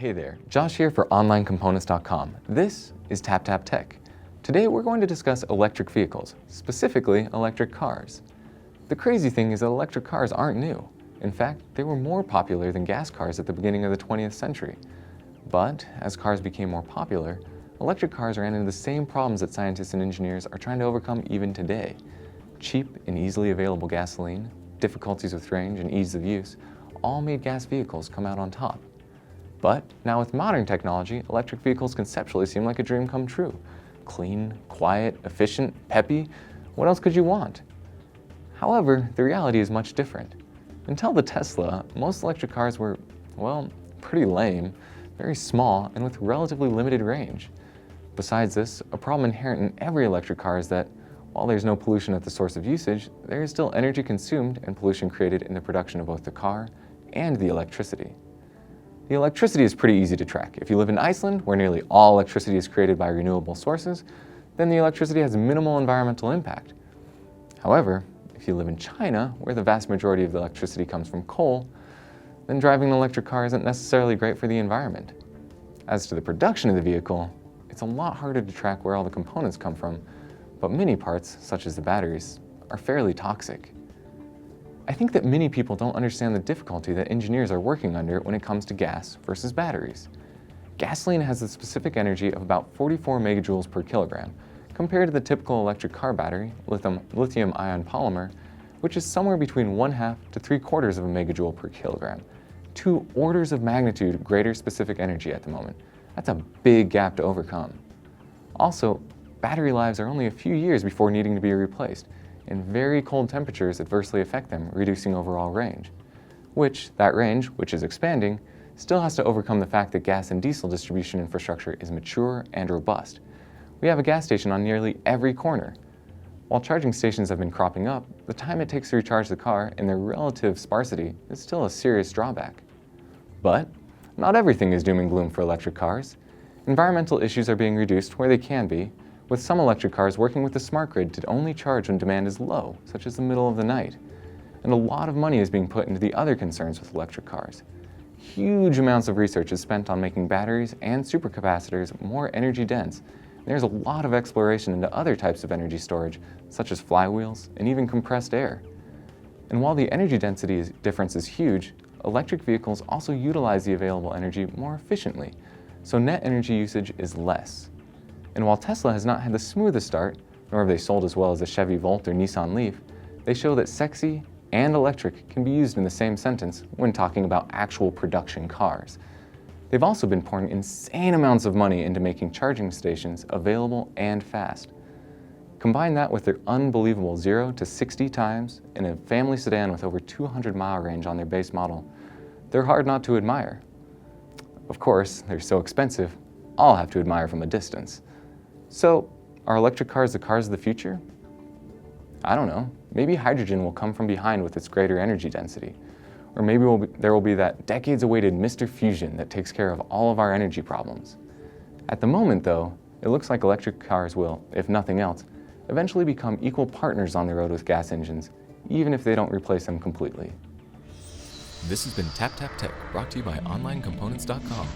Hey there, Josh here for OnlineComponents.com. This is Tech. Today we're going to discuss electric vehicles, specifically electric cars. The crazy thing is that electric cars aren't new. In fact, they were more popular than gas cars at the beginning of the 20th century. But as cars became more popular, electric cars ran into the same problems that scientists and engineers are trying to overcome even today. Cheap and easily available gasoline, difficulties with range, and ease of use all made gas vehicles come out on top. But now with modern technology, electric vehicles conceptually seem like a dream come true. Clean, quiet, efficient, peppy, what else could you want? However, the reality is much different. Until the Tesla, most electric cars were, well, pretty lame, very small, and with relatively limited range. Besides this, a problem inherent in every electric car is that while there's no pollution at the source of usage, there is still energy consumed and pollution created in the production of both the car and the electricity. The electricity is pretty easy to track. If you live in Iceland, where nearly all electricity is created by renewable sources, then the electricity has minimal environmental impact. However, if you live in China, where the vast majority of the electricity comes from coal, then driving an electric car isn't necessarily great for the environment. As to the production of the vehicle, it's a lot harder to track where all the components come from, but many parts, such as the batteries, are fairly toxic. I think that many people don't understand the difficulty that engineers are working under when it comes to gas versus batteries. Gasoline has a specific energy of about 44 megajoules per kilogram, compared to the typical electric car battery, lithium-ion polymer, which is somewhere between 1/2 to 3/4 of a megajoule per kilogram. 2 orders of magnitude greater specific energy at the moment. That's a big gap to overcome. Also, battery lives are only a few years before needing to be replaced, and very cold temperatures adversely affect them, reducing overall range. That range, which is expanding, still has to overcome the fact that gas and diesel distribution infrastructure is mature and robust. We have a gas station on nearly every corner. While charging stations have been cropping up, the time it takes to recharge the car and their relative sparsity is still a serious drawback. But not everything is doom and gloom for electric cars. Environmental issues are being reduced where they can be, with some electric cars working with the smart grid to only charge when demand is low, such as the middle of the night. And a lot of money is being put into the other concerns with electric cars. Huge amounts of research is spent on making batteries and supercapacitors more energy dense. There's a lot of exploration into other types of energy storage, such as flywheels and even compressed air. And while the energy density difference is huge, electric vehicles also utilize the available energy more efficiently, so net energy usage is less. And while Tesla has not had the smoothest start, nor have they sold as well as the Chevy Volt or Nissan Leaf, they show that sexy and electric can be used in the same sentence when talking about actual production cars. They've also been pouring insane amounts of money into making charging stations available and fast. Combine that with their unbelievable 0 to 60 times in a family sedan with over 200-mile range on their base model, they're hard not to admire. Of course, they're so expensive, I'll have to admire from a distance. So, are electric cars the cars of the future? I don't know. Maybe hydrogen will come from behind with its greater energy density. Or maybe there will be that decades-awaited Mr. Fusion that takes care of all of our energy problems. At the moment, though, it looks like electric cars will, if nothing else, eventually become equal partners on the road with gas engines, even if they don't replace them completely. This has been Tech, brought to you by OnlineComponents.com.